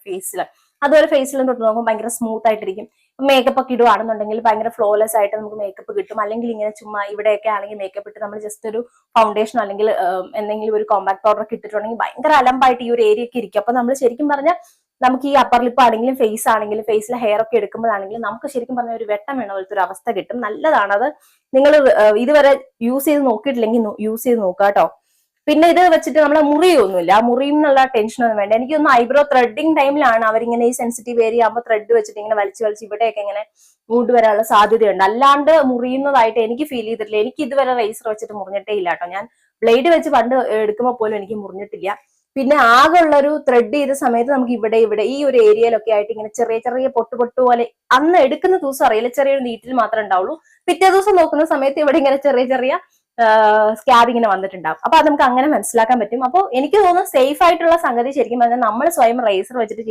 ഫേസിൽ. അതുപോലെ ഫേസിലും തൊട്ട് നോക്കുമ്പോൾ ഭയങ്കര സ്മൂത്ത് ആയിട്ടിരിക്കും. മേക്കപ്പ് ഒക്കെ ഇടുവാണെന്നുണ്ടെങ്കിൽ ഭയങ്കര ഫ്ലോലെസ് ആയിട്ട് നമുക്ക് മേക്കപ്പ് കിട്ടും. അല്ലെങ്കിൽ ഇങ്ങനെ ചുമ്മാ ഇവിടെയൊക്കെ ആണെങ്കിൽ മേക്കപ്പ് ഇട്ട് നമ്മൾ ജസ്റ്റ് ഒരു ഫൗണ്ടേഷനോ അല്ലെങ്കിൽ എന്തെങ്കിലും ഒരു കോമ്പാക്ട് പൗഡർ ഒക്കെ ഇട്ടിട്ടുണ്ടെങ്കിൽ ഭയങ്കര അലമ്പായിട്ട് ഈ ഒരു ഏരിയ ഒക്കെ ഇരിക്കും. അപ്പൊ നമ്മൾ ശരിക്കും പറഞ്ഞാൽ നമുക്ക് ഈ അപ്പർ ലിപ്പ് ആണെങ്കിലും ഫേസ് ആണെങ്കിലും ഫേസിലെ ഹെയർ ഒക്കെ എടുക്കുമ്പോഴാണെങ്കിലും നമുക്ക് ശരിക്കും പറഞ്ഞ ഒരു വെട്ടം വീണ പോലത്തെ ഒരു അവസ്ഥ കിട്ടും. നല്ലതാണ് അത്. നിങ്ങൾ ഇതുവരെ യൂസ് ചെയ്ത് നോക്കിയിട്ടില്ലെങ്കിൽ യൂസ് ചെയ്ത് നോക്കുക കേട്ടോ. പിന്നെ ഇത് വെച്ചിട്ട് നമ്മളെ മുറിയൊന്നുമില്ല. ആ മുറിയും എന്നുള്ള ടെൻഷനൊന്നും വേണ്ട. എനിക്കൊന്ന് ഐബ്രോ ത്രെഡിങ് ടൈമിലാണ് അവരിങ്ങനെ ഈ സെൻസിറ്റീവ് ഏരിയ ആകുമ്പോൾ ത്രെഡ് വെച്ചിട്ട് ഇങ്ങനെ വലിച്ച് ഇവിടെയൊക്കെ ഇങ്ങനെ മൂഡ് വരാനുള്ള സാധ്യതയുണ്ട്. അല്ലാണ്ട് മുറിയുന്നതായിട്ട് എനിക്ക് ഫീൽ ചെയ്തിട്ടില്ല. എനിക്ക് ഇതുവരെ റേസർ വെച്ചിട്ട് മുറിഞ്ഞിട്ടേ ഇല്ല കേട്ടോ. ഞാൻ ബ്ലേഡ് വെച്ച് പണ്ട് എടുക്കുമ്പോൾ പോലും എനിക്ക് മുറിഞ്ഞിട്ടില്ല. പിന്നെ ആകെ ഉള്ളൊരു ത്രെഡ് ചെയ്ത സമയത്ത് നമുക്ക് ഇവിടെ ഈ ഒരു ഏരിയയിലൊക്കെ ആയിട്ട് ഇങ്ങനെ ചെറിയ പൊട്ട് പോലെ അന്ന് എടുക്കുന്ന ദിവസം അറിയില്ല, ചെറിയൊരു നീറ്റിൽ മാത്രമേ ഉണ്ടാവുള്ളൂ. പിറ്റേ ദിവസം നോക്കുന്ന സമയത്ത് ഇവിടെ ഇങ്ങനെ ചെറിയ സ്കാബ് ഇങ്ങനെ വന്നിട്ടുണ്ടാവും. അപ്പൊ അത് നമുക്ക് അങ്ങനെ മനസ്സിലാക്കാൻ പറ്റും. അപ്പോൾ എനിക്ക് തോന്നുന്നു സേഫ് ആയിട്ടുള്ള സംഗതി ശരിക്കും പറഞ്ഞാൽ നമ്മൾ സ്വയം റേസർ വെച്ചിട്ട്